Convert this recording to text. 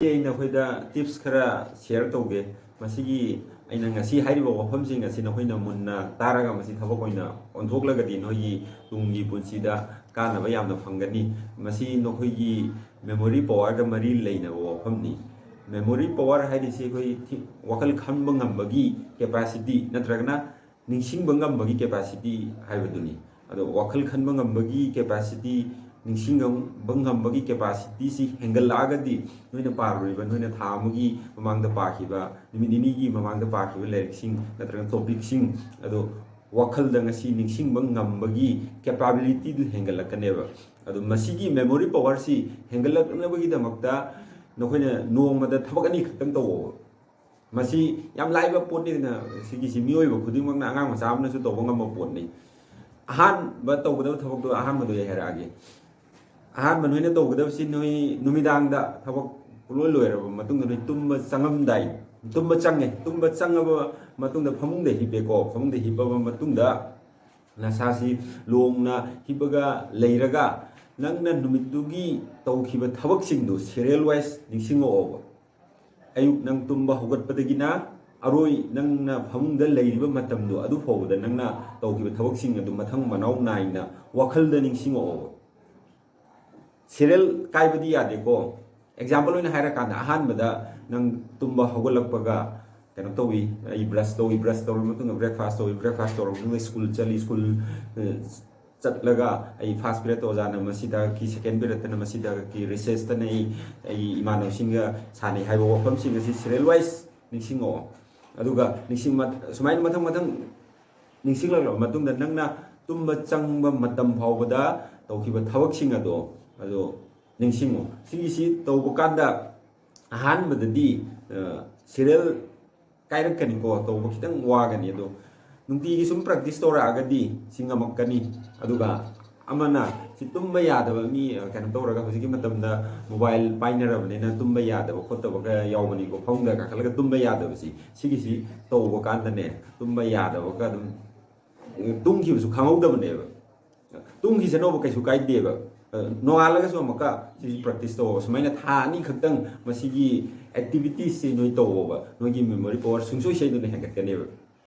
ꯑꯩꯅ ꯑꯩꯈꯣꯏꯗ ꯇꯤꯞꯁ ꯈꯔ ꯁꯤꯌꯔ ꯇꯧꯒꯦ ꯃꯁꯤꯒꯤ ꯑꯩꯅ ꯉꯁꯤ ꯍꯥꯏꯔꯤꯕ ꯋꯥꯐꯝꯁꯤꯡ ꯑꯁꯤ ꯅꯈꯣꯏꯅ ꯃꯨꯟꯅ ꯇꯥꯔꯒ ꯃꯁꯤ ꯊꯕꯛ ꯑꯣꯏꯅ ꯑꯣꯟꯊꯣꯛꯂꯒꯗꯤ ꯅꯈꯣꯏꯒꯤ ꯇꯨꯡꯒꯤ ꯄꯨꯟꯁꯤꯗ ꯀꯥꯟꯅꯕ ꯌꯥꯝꯅ ꯐꯪꯒꯅꯤ ꯃꯁꯤ ꯅꯈꯣꯏꯒꯤ ꯃꯦꯃꯣꯔꯤ ꯄꯋꯥꯔꯗ ꯃꯔꯤ ꯂꯩꯅꯕ ꯋꯥꯐꯝꯅꯤ ꯃꯦꯃꯣꯔꯤ ꯄꯋꯥꯔ ꯍꯥꯏꯔꯤꯁꯤ ꯑꯩꯈꯣꯏ ꯋꯥꯈꯜ ꯈꯟꯕ ꯉꯝꯕꯒꯤ ꯀꯦꯄꯥꯁꯤꯇꯤ ꯅꯠꯇ꯭ꯔꯒꯅ ꯅꯤꯡꯁꯤꯡꯕ ꯉꯝꯕꯒꯤ ꯀꯦꯄꯥꯁꯤꯇꯤ ꯍꯥꯏꯕꯗꯨꯅꯤ ꯑꯗꯣ ꯋꯥꯈꯜ ꯈꯟꯕ ꯉꯝꯕꯒꯤ ꯀꯦꯄꯥꯁꯤꯇꯤ ꯅꯤꯡꯁꯤꯡꯕ ꯉꯝꯕꯒꯤ ꯀꯦꯄꯥꯁꯤꯇꯤꯁꯤ ꯍꯦꯟꯒꯠꯂꯛꯑꯒꯗꯤ ꯅꯣꯏꯅ ꯄꯥꯔꯨꯔꯤꯕ ꯅꯣꯏꯅ ꯊꯥ ꯑꯃꯒꯤ ꯃꯃꯥꯡꯗ ꯄꯥꯈꯤꯕ ꯅꯨꯃꯤꯠ ꯅꯤꯅꯤꯒꯤ ꯃꯃꯥꯡꯗ ꯄꯥꯈꯤꯕ ꯂꯥꯏꯔꯤꯛꯁꯤꯡ ꯅꯠꯇ꯭ꯔꯒ ꯇꯣꯄꯤꯛꯁꯤꯡ ꯑꯗꯣ ꯋꯥꯈꯜꯗ ꯉꯁꯤ ꯅꯤꯡꯁꯤꯡꯕ ꯉꯝꯕꯒꯤ ꯀꯦꯄꯥꯕꯤꯂꯤꯇꯤꯗꯨ ꯍꯦꯟꯒꯠꯂꯛꯀꯅꯦꯕ ꯑꯗꯣ ꯃꯁꯤꯒꯤ ꯃꯦꯃꯣꯔꯤ ꯄꯋꯥꯔꯁꯤ ꯍꯦꯟꯒꯠꯂꯛꯅꯕꯒꯤꯗꯃꯛꯇ ꯅꯈꯣꯏꯅ ꯅꯣꯡꯃꯗ ꯊꯕꯛ ꯑꯅꯤ ꯈꯛꯇꯪ ꯇꯧꯑꯣ ꯃꯁꯤ ꯌꯥꯝ ꯂꯥꯏꯕ ꯄꯣꯠꯅꯤꯗꯅ ꯁꯤꯒꯤꯁꯤ ꯃꯤꯑꯣꯏꯕ ꯈꯨꯗꯤꯡꯃꯛꯅ ꯑꯉꯥꯡ ꯃꯆꯥ ꯑꯃꯅꯁꯨ ꯇꯧꯕ ꯉꯝꯕ ꯄꯣꯠꯅꯤ ꯑꯍꯥꯟꯕ ꯇꯧꯒꯗꯕ ꯊꯕꯛꯇꯣ ꯑꯍꯥꯟꯕꯗꯣ ꯑꯩ ꯍꯥꯏꯔꯛꯑꯒꯦ ꯑꯍꯥꯟꯕ ꯅꯣꯏꯅ ꯇꯧꯒꯗꯕꯁꯤ ꯅꯣꯏ ꯅꯨꯃꯤꯗꯥꯡꯗ ꯊꯕꯛ ꯄꯨꯂꯣꯏ ꯂꯣꯏꯔꯕ ꯃꯇꯨꯡꯗ ꯅꯣꯏ ꯇꯨꯝꯕ ꯆꯪꯉꯝꯗꯥꯏ ꯇꯨꯝꯕ ꯆꯪꯉꯦ ꯇꯨꯝꯕ ꯆꯪꯉꯕ ꯃꯇꯨꯡꯗ ꯐꯃꯨꯡꯗ ꯍꯤꯞꯄꯦꯀꯣ ꯐꯃꯨꯡꯗ ꯍꯤꯞꯄꯕ ꯃꯇꯨꯡꯗ ꯅꯁꯥꯁꯤ ꯂꯣꯡꯅ ꯍꯤꯞꯄꯒ ꯂꯩꯔꯒ ꯅꯪꯅ ꯅꯨꯃꯤꯠꯇꯨꯒꯤ ꯇꯧꯈꯤꯕ ꯊꯕꯛꯁꯤꯡꯗꯨ ꯁꯦꯔꯤꯌꯦꯜ ꯋꯥꯏꯁ ꯅꯤꯡꯁꯤꯡꯉꯛꯑꯣꯕ ꯑꯌꯨꯛ ꯅꯪ ꯇꯨꯝꯕ ꯍꯧꯒꯠꯄꯗꯒꯤꯅ ꯑꯔꯣꯏ ꯅꯪꯅ ꯐꯃꯨꯡꯗ ꯂꯩꯔꯤꯕ ꯃꯇꯝꯗꯣ ꯑꯗꯨ ꯐꯥꯎꯕꯗ ꯅꯪꯅ ꯇꯧꯈꯤꯕ ꯊꯕꯛꯁꯤꯡ ꯑꯗꯨ ꯃꯊꯪ ꯃꯅꯥꯎ ナꯏꯅ ꯋꯥꯈꯜꯗ ꯅꯤꯡꯁꯤꯡꯉꯛꯑꯣꯕ ꯁꯦꯔꯤꯌꯦꯜ ꯀꯥꯏꯕꯗꯤ ꯌꯥꯗꯦꯀꯣ ꯑꯦꯛꯖꯥꯝꯄꯜ ꯑꯣꯏꯅ ꯍꯥꯏꯔꯀꯥꯟꯗ ꯑꯍꯥꯟꯕꯗ ꯅꯪ ꯇꯨꯝꯕ ꯍꯧꯒꯠꯂꯛꯄꯒ ꯀꯩꯅꯣ ꯇꯧꯋꯤ ꯑꯩ ꯕ꯭ꯔꯁ ꯇꯧꯋꯤ ꯕ꯭ꯔꯁ ꯇꯧꯔꯕ ꯃꯇꯨꯡꯗ ꯕ꯭ꯔꯦꯛꯐꯥꯁ ꯇꯧꯋꯤ ꯕ꯭ꯔꯦꯛꯐꯥꯁ ꯇꯧꯔꯕ ꯃꯇꯨꯡꯗ ꯁ꯭ꯀꯨꯜ ꯆꯠꯂꯤ ꯁ꯭ꯀꯨꯜ ꯆꯠꯂꯒ ꯑꯩ ꯐꯥꯔꯁ ꯄꯤꯔꯠꯇ ꯑꯣꯖꯥꯅ ꯃꯁꯤꯗꯒꯤ ꯁꯦꯀꯦꯟ ꯄꯤꯔꯠꯇꯅ ꯃꯁꯤꯗꯒꯤ ꯔꯤꯁꯦꯁꯇꯅ ꯑꯩ ꯏꯃꯥꯟꯅꯕꯁꯤꯡꯒ ꯁꯥꯟꯅꯩ ꯍꯥꯏꯕ ꯋꯥꯐꯝꯁꯤꯡ ꯑꯁꯤ ꯁꯦꯔꯤꯌꯦꯜ ꯋꯥꯏꯁ ꯅꯤꯡꯁꯤꯡꯉꯛꯑꯣ ꯑꯗꯨꯒ ꯁꯨꯃꯥꯏꯅ ꯃꯊꯪ ꯃꯊꯪ ꯅꯤꯡꯁꯤꯡꯂꯛꯂꯕ ꯃꯇꯨꯡꯗ ꯅꯪꯅ ꯇꯨꯝꯕ ꯆꯪꯕ ꯃꯇꯝ ꯐꯥꯎꯕꯗ ꯇꯧꯈꯤꯕ ꯊꯕꯛꯁꯤꯡ ꯑꯗꯣ ꯅꯤꯡꯁꯤꯡꯉꯣ ꯁꯤꯒꯤꯁꯤ ꯇꯧꯕ ꯀꯥꯟꯗ ꯑꯍꯥꯟꯕꯗꯗꯤ ꯁꯦꯔꯤꯌꯦꯜ ꯀꯥꯏꯔꯛꯀꯅꯤꯀꯣ ꯇꯧꯕ ꯈꯤꯇꯪ ꯋꯥꯒꯅꯤ ꯑꯗꯣ ꯅꯨꯡꯇꯤꯒꯤ ꯁꯨꯝ ꯄ꯭ꯔꯦꯛꯇꯤꯁ ꯇꯧꯔꯛꯑꯒꯗꯤ ꯁꯤ ꯉꯝꯃꯛꯀꯅꯤ ꯑꯗꯨꯒ ꯑꯃꯅ ꯁꯤ ꯇꯨꯝꯕ ꯌꯥꯗꯕ ꯃꯤ ꯀꯩꯅꯣ ꯇꯧꯔꯒ ꯍꯧꯖꯤꯛꯀꯤ ꯃꯇꯝꯗ ꯃꯣꯕꯥꯏꯜ ꯄꯥꯏꯅꯔꯕꯅꯤꯅ ꯇꯨꯝꯕ ꯌꯥꯗꯕ ꯈꯣꯠꯇꯕ ꯈꯔ ꯌꯥꯎꯕꯅꯤꯀꯣ ꯐꯃꯨꯡꯗ ꯀꯥꯈꯠꯂꯒ ꯇꯨꯝꯕ ꯌꯥꯗꯕꯁꯤ ꯁꯤꯒꯤꯁꯤ ꯇꯧꯕ ꯀꯥꯟꯗꯅꯦ ꯇꯨꯝꯕ ꯌꯥꯗꯕꯒ ꯑꯗꯨꯝ ꯇꯨꯝꯈꯤꯕꯁꯨ ꯈꯪꯍꯧꯗꯕꯅꯦꯕ ꯇꯨꯝꯈꯤꯁꯅꯣꯕ ꯀꯩꯁꯨ ꯀꯥꯏꯗꯦꯕ ꯅꯣꯡꯉꯥꯜꯂꯒꯁꯨ ꯑꯃꯨꯛꯀ ꯁꯤꯁꯤ ꯄ꯭ꯔꯦꯛꯇꯤꯁ ꯇꯧꯕ ꯁꯨꯃꯥꯏꯅ ꯊꯥ ꯑꯅꯤ ꯈꯛꯇꯪ ꯃꯁꯤꯒꯤ ꯑꯦꯛꯇꯤꯚꯤꯇꯤꯁꯁꯤ ꯅꯣꯏ ꯇꯧꯕ ꯅꯣꯏꯒꯤ ꯃꯦꯃꯣꯔꯤ ꯄꯋꯥꯔ ꯁꯨꯡꯁꯣꯏ ꯁꯣꯏꯗꯅ ꯍꯦꯟꯒꯠꯀꯅꯦꯕ